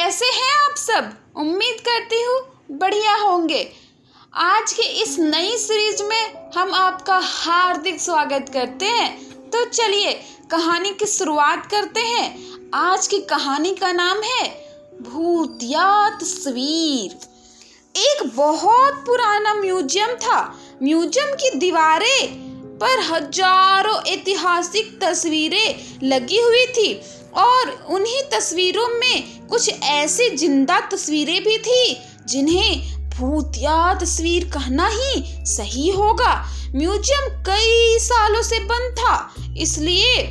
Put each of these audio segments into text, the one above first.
कैसे हैं आप सब? उम्मीद करती हूँ बढ़िया होंगे। आज के इस नई सीरीज में हम आपका हार्दिक स्वागत करते हैं। तो चलिए कहानी की शुरुआत करते हैं। आज की कहानी का नाम है भूतिया तस्वीर। एक बहुत पुराना म्यूजियम था। म्यूजियम की दीवारें पर हजारों ऐतिहासिक तस्वीरें लगी हुई थी और उन्हीं तस्वीरों में कुछ ऐसी जिंदा तस्वीरें भी थी जिन्हें भूतिया तस्वीर कहना ही सही होगा। म्यूजियम कई सालों से बंद था, इसलिए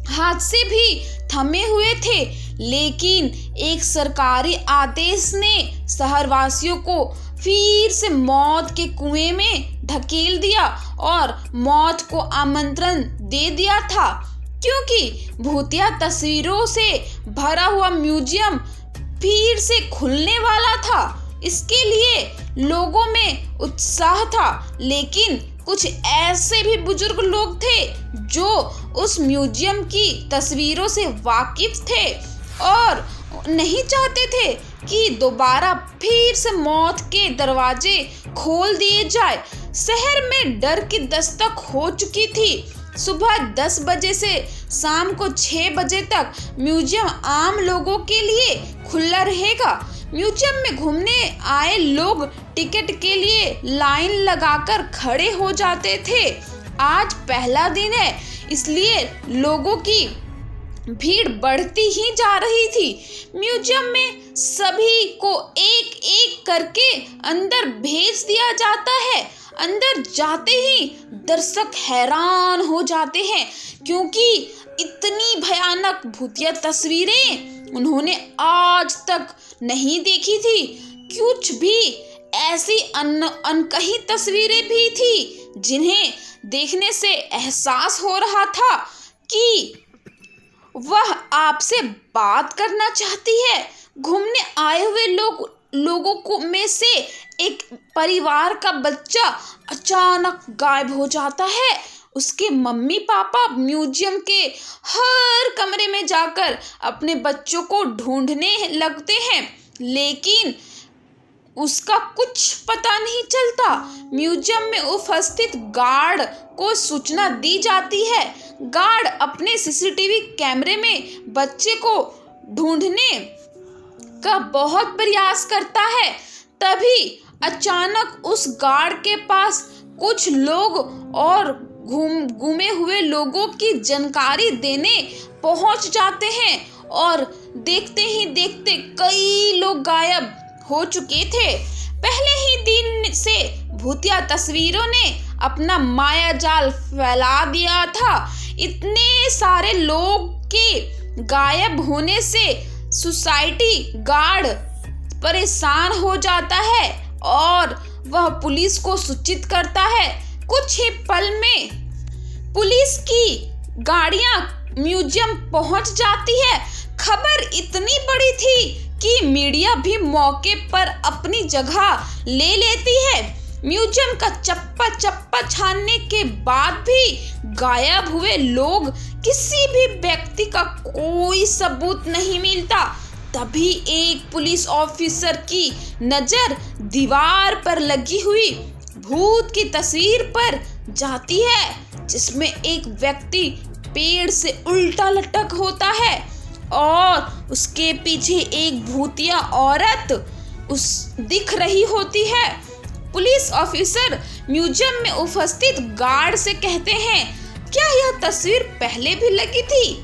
हादसे भी थमे हुए थे, लेकिन एक सरकारी आदेश ने शहरवासियों को फिर से मौत के कुएं में धकेल दिया और मौत को आमंत्रण दे दिया था, क्योंकि भूतिया तस्वीरों से भरा हुआ म्यूजियम फिर से खुलने वाला था। इसके लिए लोगों में उत्साह था, लेकिन कुछ ऐसे भी बुजुर्ग लोग थे जो उस म्यूजियम की तस्वीरों से वाकिफ थे और नहीं चाहते थे कि दोबारा फिर से मौत के दरवाजे खोल दिए जाए। शहर में डर की दस्तक हो चुकी थी। सुबह 10 बजे से शाम को 6 बजे तक म्यूजियम आम लोगों के लिए खुला रहेगा। म्यूजियम में घूमने आए लोग टिकट के लिए लाइन लगाकर खड़े हो जाते थे। आज पहला दिन है, इसलिए लोगों की भीड़ बढ़ती ही जा रही थी। म्यूजियम में सभी को एक एक करके अंदर भेज दिया जाता है। अंदर जाते ही दर्शक हैरान हो जाते हैं, क्योंकि इतनी भयानक भूतिया तस्वीरें उन्होंने आज तक नहीं देखी थी। कुछ भी ऐसी अनकही तस्वीरें भी थी जिन्हें देखने से एहसास हो रहा था कि वह आपसे बात करना चाहती है। घूमने आए हुए लोगों को में से एक परिवार का बच्चा अचानक गायब हो जाता है। उसके मम्मी पापा म्यूजियम के हर कमरे में जाकर अपने बच्चों को ढूंढने लगते हैं, लेकिन उसका कुछ पता नहीं चलता। म्यूजियम में उपस्थित गार्ड को सूचना दी जाती है। गार्ड अपने सीसीटीवी कैमरे में बच्चे को ढूंढने का बहुत प्रयास करता है। तभी अचानक उस गार्ड के पास कुछ लोग और गुमे हुए लोगों की जानकारी देने पहुंच जाते हैं और देखते ही देखते कई लोग गायब हो चुके थे। पहले ही दिन से भूतिया तस्वीरों ने अपना माया जाल फैला दिया था। इतने सारे लोग के गायब होने से सोसाइटी गार्ड परेशान हो जाता है और वह पुलिस को सूचित करता है। कुछ ही पल में पुलिस की गाड़ियां म्यूजियम पहुंच जाती है। खबर इतनी बड़ी थी कि मीडिया भी मौके पर अपनी जगह ले लेती है। म्यूजियम का चप्पा चप्पा छानने के बाद भी गायब हुए लोग किसी भी व्यक्ति का कोई सबूत नहीं मिलता। तभी एक पुलिस ऑफिसर की नजर दीवार पर लगी हुई भूत की तस्वीर पर जाती है, जिसमें एक व्यक्ति पेड़ से उल्टा लटक होता है और उसके पीछे एक भूतिया औरत दिख रही होती है। पुलिस ऑफिसर म्यूजियम में उपस्थित गार्ड से कहते हैं, क्या यह तस्वीर पहले भी लगी थी?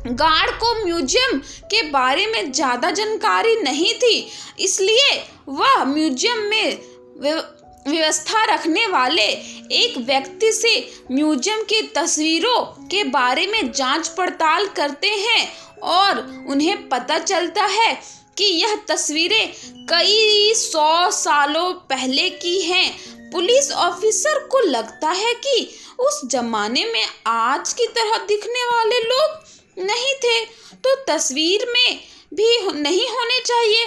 गार्ड को म्यूजियम के बारे में ज्यादा जानकारी नहीं थी, इसलिए वह म्यूजियम में व्यवस्था रखने वाले एक व्यक्ति से म्यूजियम की तस्वीरों के बारे में जांच पड़ताल करते हैं और उन्हें पता चलता है कि यह तस्वीरें कई 100 सालों पहले की हैं। पुलिस ऑफिसर को लगता है कि उस जमाने में आज की तरह दिखने वाले लोग नहीं थे, तो तस्वीर में भी नहीं होने चाहिए।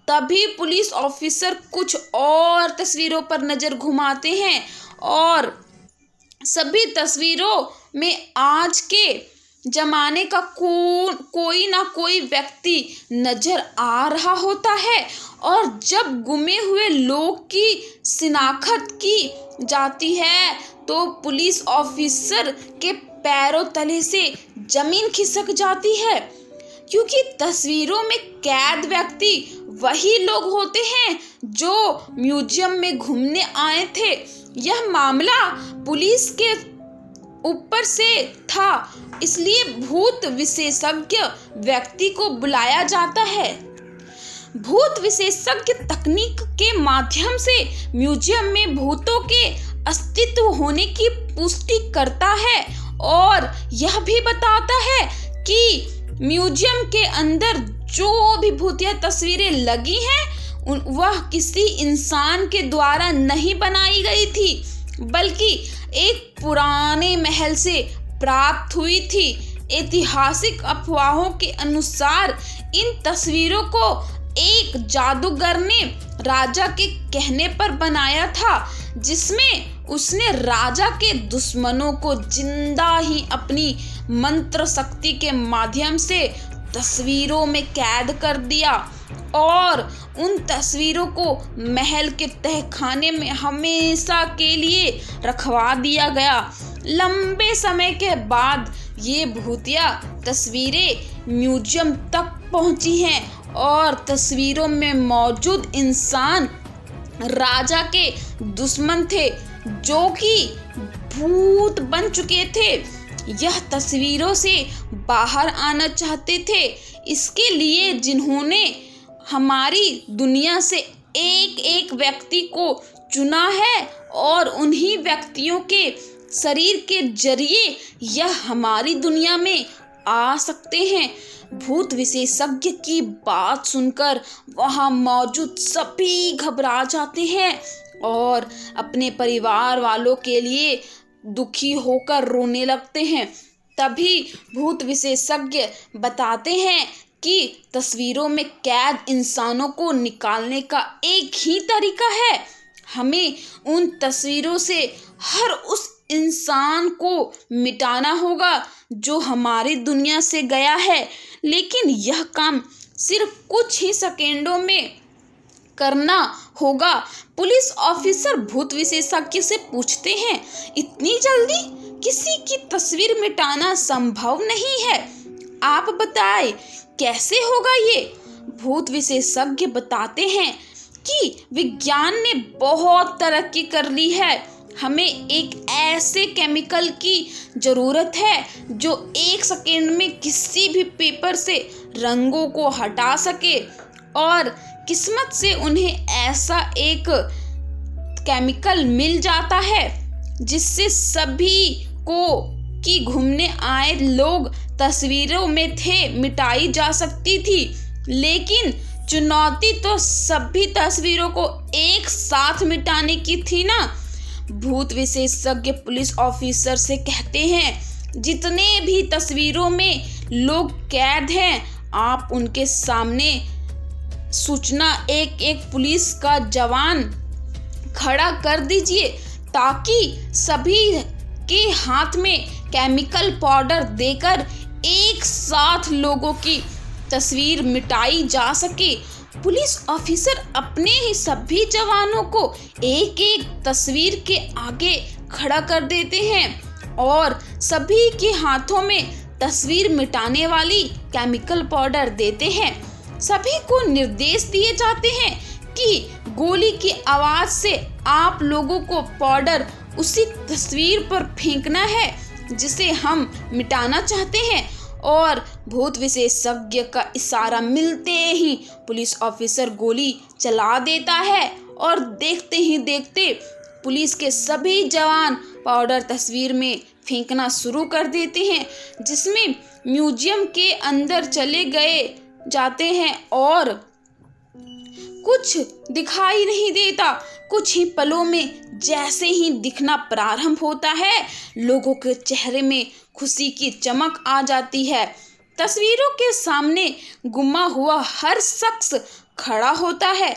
तभी पुलिस ऑफिसर कुछ और तस्वीरों पर नजर घुमाते हैं और सभी तस्वीरों में आज के जमाने का कोई ना कोई व्यक्ति नजर आ रहा होता है, और जब गुमे हुए लोग की शिनाख्त की जाती है तो पुलिस ऑफिसर के पैरों तले से जमीन खिसक जाती है, क्योंकि तस्वीरों में कैद व्यक्ति वही लोग होते हैं जो म्यूजियम में घूमने आए थे। यह मामला पुलिस के ऊपर से था, इसलिए भूत विशेषज्ञ व्यक्ति को बुलाया जाता है। भूत विशेषज्ञ तकनीक के माध्यम से म्यूजियम में भूतों के अस्तित्व होने की पुष्टि करता है और यह भी बताता है कि म्यूजियम के अंदर जो भी भूतिया तस्वीरें लगी हैं वह किसी इंसान के द्वारा नहीं बनाई गई थी, बल्कि एक पुराने महल से प्राप्त हुई थी। ऐतिहासिक अफवाहों के अनुसार इन तस्वीरों को एक जादूगर ने राजा के कहने पर बनाया था, जिसमें उसने राजा के दुश्मनों को जिंदा ही अपनी मंत्र शक्ति के माध्यम से तस्वीरों में कैद कर दिया और उन तस्वीरों को महल के तहखाने में हमेशा के लिए रखवा दिया गया। लंबे समय के बाद ये भूतिया तस्वीरें म्यूजियम तक पहुंची हैं और तस्वीरों में मौजूद इंसान राजा के दुश्मन थे, जो कि भूत बन चुके थे। यह तस्वीरों से बाहर आना चाहते थे, इसके लिए जिन्होंने हमारी दुनिया से एक एक व्यक्ति को चुना है और उन्हीं व्यक्तियों के शरीर के जरिए यह हमारी दुनिया में आ सकते हैं। भूत विशेषज्ञ की बात सुनकर वहां मौजूद सभी घबरा जाते हैं और अपने परिवार वालों के लिए दुखी होकर रोने लगते हैं। तभी भूत विशेषज्ञ बताते हैं कि तस्वीरों में कैद इंसानों को निकालने का एक ही तरीका है। हमें उन तस्वीरों से हर उस इंसान को मिटाना होगा जो हमारी दुनिया से गया है, लेकिन यह काम सिर्फ कुछ ही सेकेंडों में करना होगा। पुलिस ऑफिसर भूत विशेषज्ञ से पूछते हैं, इतनी जल्दी किसी की तस्वीर मिटाना संभव नहीं है, आप बताएं कैसे होगा ये। भूत विशेषज्ञ बताते हैं कि विज्ञान ने बहुत तरक्की कर ली है, हमें एक ऐसे केमिकल की ज़रूरत है जो 1 सेकेंड में किसी भी पेपर से रंगों को हटा सके, और किस्मत से उन्हें ऐसा एक केमिकल मिल जाता है जिससे सभी को कि घूमने आए लोग तस्वीरों में थे मिटाई जा सकती थी। लेकिन चुनौती तो सभी तस्वीरों को एक साथ मिटाने की थी ना। भूत विशेषज्ञ पुलिस ऑफिसर से कहते हैं, जितने भी तस्वीरों में लोग कैद हैं आप उनके सामने सूचना एक एक पुलिस का जवान खड़ा कर दीजिए, ताकि सभी के हाथ में केमिकल पाउडर देकर एक साथ लोगों की तस्वीर मिटाई जा सके। पुलिस ऑफिसर अपने ही सभी जवानों को एक एक तस्वीर के आगे खड़ा कर देते हैं और सभी के हाथों में तस्वीर मिटाने वाली केमिकल पाउडर देते हैं। सभी को निर्देश दिए जाते हैं कि गोली की आवाज से आप लोगों को पाउडर उसी तस्वीर पर फेंकना है जिसे हम मिटाना चाहते हैं। और भूत विशेषज्ञ का इशारा मिलते ही पुलिस ऑफिसर गोली चला देता है और देखते ही देखते पुलिस के सभी जवान पाउडर तस्वीर में फेंकना शुरू कर देते हैं, जिसमें म्यूजियम के अंदर चले गए जाते हैं और कुछ दिखाई नहीं देता। कुछ ही पलों में जैसे ही दिखना प्रारंभ होता है, लोगों के चेहरे में खुशी की चमक आ जाती है। तस्वीरों के सामने गुमा हुआ हर शख्स खड़ा होता है।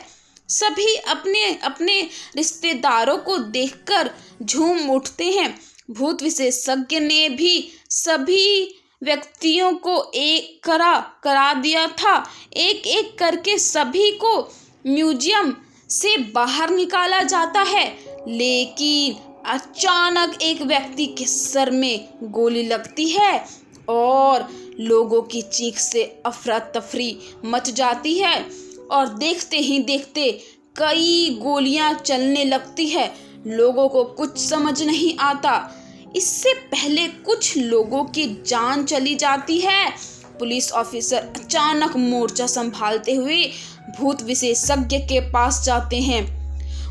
सभी अपने अपने रिश्तेदारों को देखकर झूम उठते हैं। भूत विशेषज्ञ ने भी सभी व्यक्तियों को एक करा दिया था। एक एक करके सभी को म्यूजियम से बाहर निकाला जाता है, लेकिन अचानक एक व्यक्ति के सर में गोली लगती है और लोगों की चीख से अफरा तफरी मच जाती है और देखते ही देखते कई गोलियां चलने लगती है। लोगों को कुछ समझ नहीं आता। इससे पहले कुछ लोगों की जान चली जाती है। पुलिस ऑफिसर अचानक मोर्चा संभालते हुए भूत विशेषज्ञ के पास जाते हैं।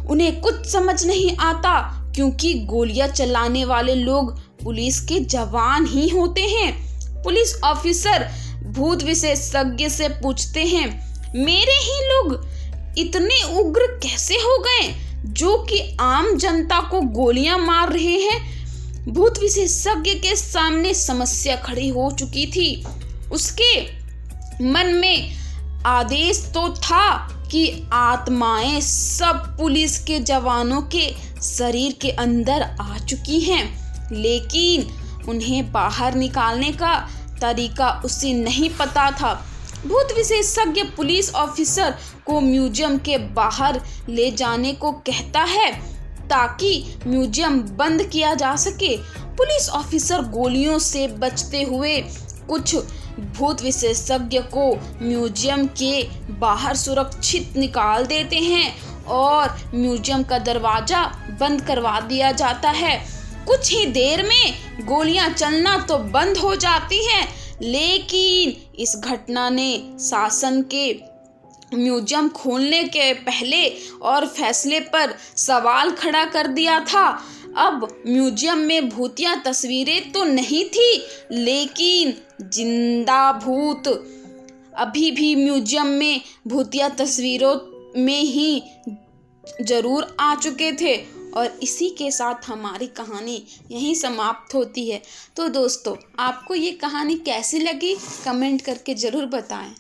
उन्हें कुछ समझ नहीं आता क्योंकि गोलियां चलाने वाले लोग पुलिस के जवान ही होते हैं। पुलिस ऑफिसर भूत विशेषज्ञ से पूछते हैं, मेरे ही लोग इतने उग्र कैसे हो गए जो कि आम जनता को गोलियां मार रहे हैं? भूत विशेषज्ञ के सामने समस्या खड़ी हो चुकी थी। उसके मन में आदेश तो था कि आत्माएं सब पुलिस के जवानों के शरीर के अंदर आ चुकी हैं, लेकिन उन्हें बाहर निकालने का तरीका उसे नहीं पता था। भूत विशेषज्ञ पुलिस ऑफिसर को म्यूजियम के बाहर ले जाने को कहता है ताकि म्यूजियम बंद किया जा सके। पुलिस ऑफिसर गोलियों से बचते हुए कुछ भूत विशेषज्ञ को म्यूजियम के बाहर सुरक्षित निकाल देते हैं और म्यूजियम का दरवाजा बंद करवा दिया जाता है। कुछ ही देर में गोलियां चलना तो बंद हो जाती हैं, लेकिन इस घटना ने शासन के म्यूजियम खोलने के पहले और फैसले पर सवाल खड़ा कर दिया था। अब म्यूजियम में भूतिया तस्वीरें तो नहीं थी, लेकिन जिंदा भूत अभी भी म्यूजियम में भूतिया तस्वीरों में ही जरूर आ चुके थे। और इसी के साथ हमारी कहानी यहीं समाप्त होती है। तो दोस्तों, आपको ये कहानी कैसी लगी कमेंट करके ज़रूर बताएं।